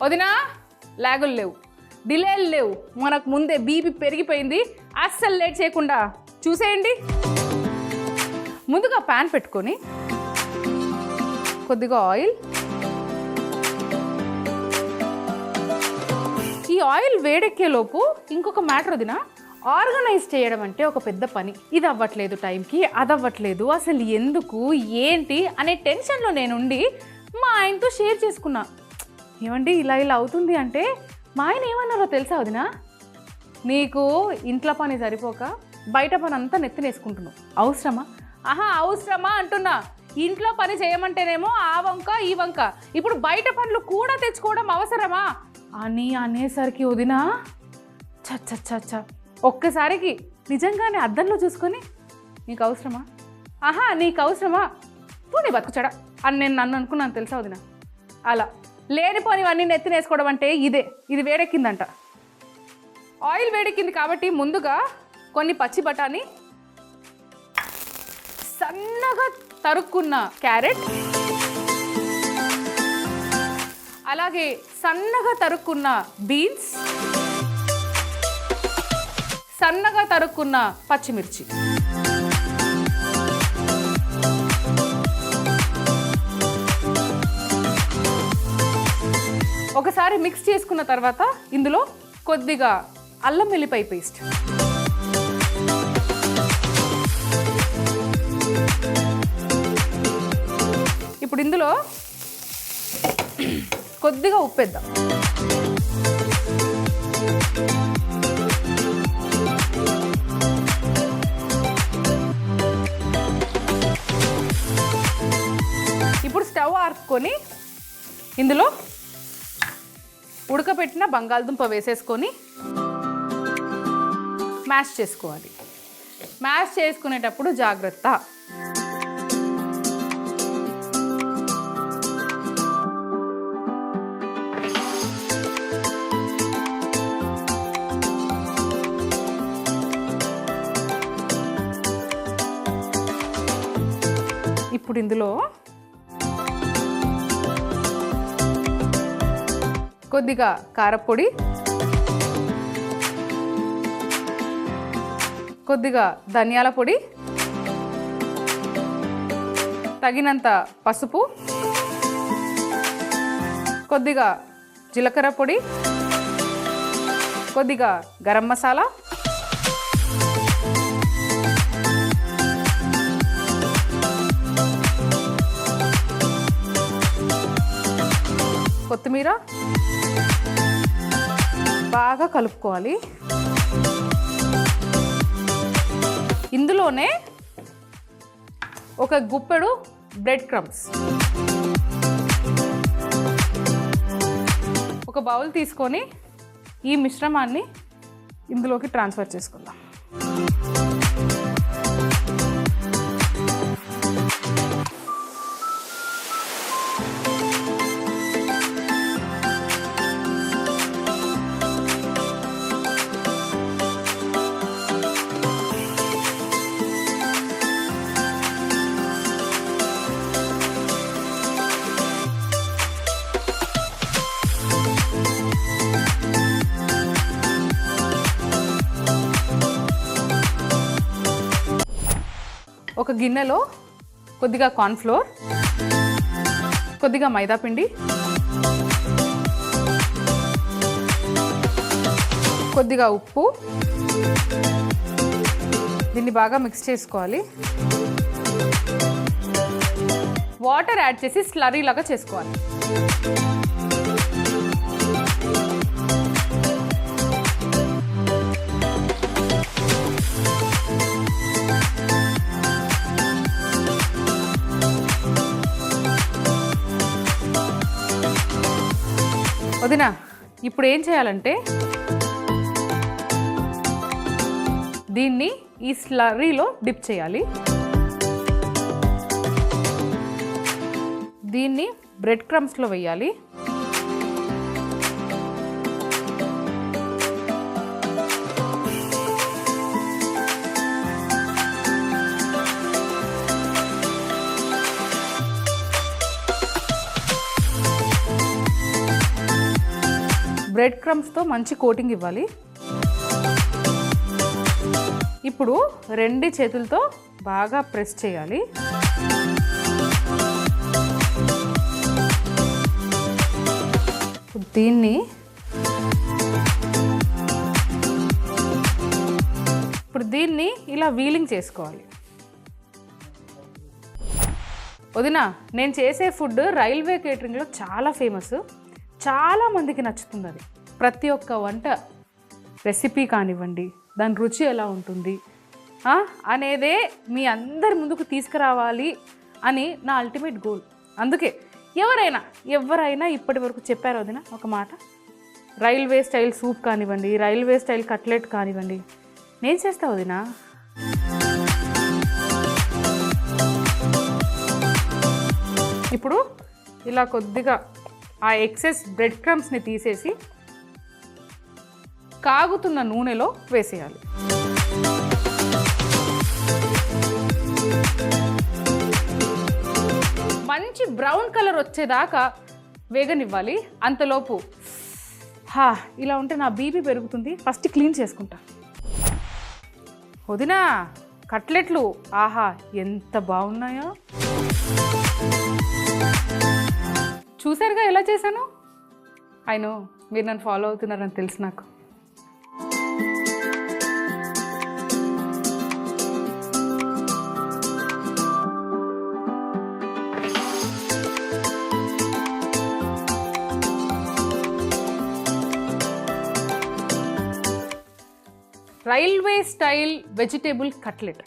వదినా లాగులు లేవు, డిలేలు లేవు, మనకు ముందే బీపీ పెరిగిపోయింది. అస్సలు లేట్ చేయకుండా చూసేయండి. ముందుగా ప్యాన్ పెట్టుకొని కొద్దిగా ఆయిల్, ఈ ఆయిల్ వేడెక్కేలోపు ఇంకొక మ్యాటర్ వదినా, ఆర్గనైజ్ చేయడం అంటే ఒక పెద్ద పని. ఇది అవ్వట్లేదు టైంకి, అది అవ్వట్లేదు, అసలు ఎందుకు ఏంటి అనే టెన్షన్లో నేనుండి మా ఆయనతో షేర్ చేసుకున్నా. ఏమండి ఇలా ఇలా అవుతుంది అంటే మా ఆయన ఏమన్నారో తెలుసా వదినా, నీకు ఇంట్లో పని సరిపోక బయట పని అంతా నెత్తినేసుకుంటున్నావు, అవసరమా? అవసరమా అంటున్నా. ఇంట్లో పని చేయమంటేనేమో ఆ వంక ఈ వంక, ఇప్పుడు బయట పనులు కూడా తెచ్చుకోవడం అవసరమా అని అనేసరికి వదినా చచ్చ ఒక్కసారికి నిజంగానే అద్దంలో చూసుకొని నీకు అవసరమా, నీకు అవసరమా, పోనీ బతుకుచడా అని నేను నన్ను అనుకున్నాను తెలుసా వదినా. అలా లేనిపోనివన్నీ నెత్తినేసుకోవడం అంటే ఇది వేడెక్కిందంట. ఆయిల్ వేడెక్కింది కాబట్టి ముందుగా కొన్ని పచ్చి బఠానీ, సన్నగా తరుక్కున్న క్యారెట్, అలాగే సన్నగా తరుక్కున్న బీన్స్, సన్నగా తరుక్కున్న పచ్చిమిర్చి, ఒకసారి మిక్స్ చేసుకున్న తర్వాత ఇందులో కొద్దిగా అల్లం వెల్లిపాయ పేస్ట్, ఇప్పుడు ఇందులో కొద్దిగా ఉప్పేద్దాం. ఇప్పుడు స్టవ్ ఆర్పుకొని ఇందులో ఉడకపెట్టిన బంగాళదుంప వేసేసుకొని మ్యాష్ చేసుకోవాలి. మ్యాష్ చేసుకునేటప్పుడు జాగ్రత్త. ఇప్పుడు ఇందులో కొద్దిగా కారపొడి, కొద్దిగా ధనియాల పొడి, తగినంత పసుపు, కొద్దిగా జీలకర్ర పొడి, కొద్దిగా గరం మసాలా, కొత్తిమీర బాగా కలుపుకోవాలి. ఇందులోనే ఒక గుప్పెడు బ్రెడ్ క్రమ్స్, ఒక బౌల్ తీసుకొని ఈ మిశ్రమాన్ని ఇందులోకి ట్రాన్స్ఫర్ చేసుకుందాం. ఒక గిన్నెలో కొద్దిగా కార్న్ఫ్లోర్, కొద్దిగా మైదా పిండి, కొద్దిగా ఉప్పు, దీన్ని బాగా మిక్స్ చేసుకోవాలి. వాటర్ యాడ్ చేసి స్లరీ లాగా చేసుకోవాలి. వదినా ఇప్పుడు ఏం చేయాలంటే దీన్ని ఈ స్లర్రీలో డిప్ చేయాలి. దీన్ని బ్రెడ్ క్రమ్స్లో వేయాలి. బ్రెడ్ క్రమ్స్తో మంచి కోటింగ్ ఇవ్వాలి. ఇప్పుడు 2 చేతులతో బాగా ప్రెస్ చేయాలి. దీన్ని ఇలా వీలింగ్ చేసుకోవాలి. వదినా, నేను చేసే ఫుడ్ రైల్వే కేటరింగ్లో చాలా ఫేమస్, చాలా మందికి నచ్చుతుంది. అది ప్రతి ఒక్క వంట రెసిపీ కానివ్వండి, దాని రుచి ఎలా ఉంటుంది అనేదే మీ అందరి ముందుకు తీసుకురావాలి అని నా అల్టిమేట్ గోల్. అందుకే ఎవరైనా ఇప్పటి వరకు చెప్పారు వదినా ఒక మాట, రైల్వే స్టైల్ సూప్ కానివ్వండి, రైల్వే స్టైల్ కట్లెట్ కానివ్వండి, నేను చేస్తా వదినా. ఇప్పుడు ఇలా కొద్దిగా ఆ ఎక్సెస్ బ్రెడ్ క్రమ్స్ని తీసేసి కాగుతున్న నూనెలో వేసేయాలి. మంచి బ్రౌన్ కలర్ వచ్చేదాకా వేగనివ్వాలి. అంతలోపు ఇలా ఉంటే నా బీపీ పెరుగుతుంది, ఫస్ట్ క్లీన్ చేసుకుంటా. వదినా, కట్లెట్లు ఆహా ఎంత బాగున్నాయో. చూసారుగా ఎలా చేశాను? అయినో మీరు నన్ను ఫాలో అవుతున్నారని తెలుసు నాకు. Railway style vegetable cutlet.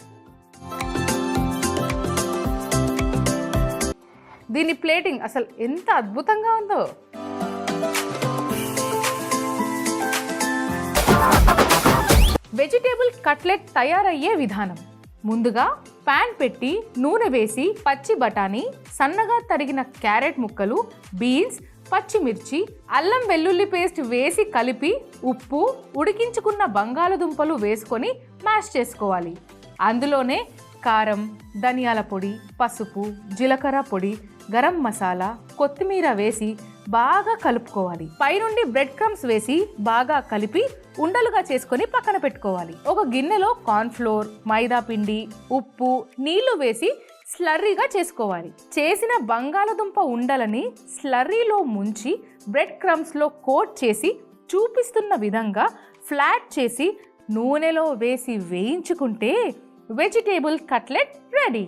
దీని ప్లేటింగ్ అసలు ఎంత అద్భుతంగా ఉందో. వెజిటేబుల్ కట్లెట్ తయారయ్యే విధానం: ముందుగా పాన్ పెట్టి నూనె వేసి పచ్చి బఠానీ, సన్నగా తరిగిన క్యారెట్ ముక్కలు, బీన్స్, పచ్చిమిర్చి, అల్లం వెల్లుల్లి పేస్ట్ వేసి కలిపి ఉప్పు, ఉడికించుకున్న బంగాళదుంపలు వేసుకొని మ్యాష్ చేసుకోవాలి. అందులోనే కారం, ధనియాల పొడి, పసుపు, జీలకర్ర పొడి, గరం మసాలా, కొత్తిమీర వేసి బాగా కలుపుకోవాలి. పైనుండి బ్రెడ్ క్రమ్స్ వేసి బాగా కలిపి ఉండలుగా చేసుకొని పక్కన పెట్టుకోవాలి. ఒక గిన్నెలో కార్న్ఫ్లోర్, మైదా పిండి, ఉప్పు, నీళ్లు వేసి స్లర్రీగా చేసుకోవాలి. చేసిన బంగాళదుంప ఉండలని స్లర్రీలో ముంచి బ్రెడ్ క్రమ్స్లో కోట్ చేసి చూపిస్తున్న విధంగా ఫ్లాట్ చేసి నూనెలో వేసి వేయించుకుంటే వెజిటేబుల్ కట్లెట్ రెడీ.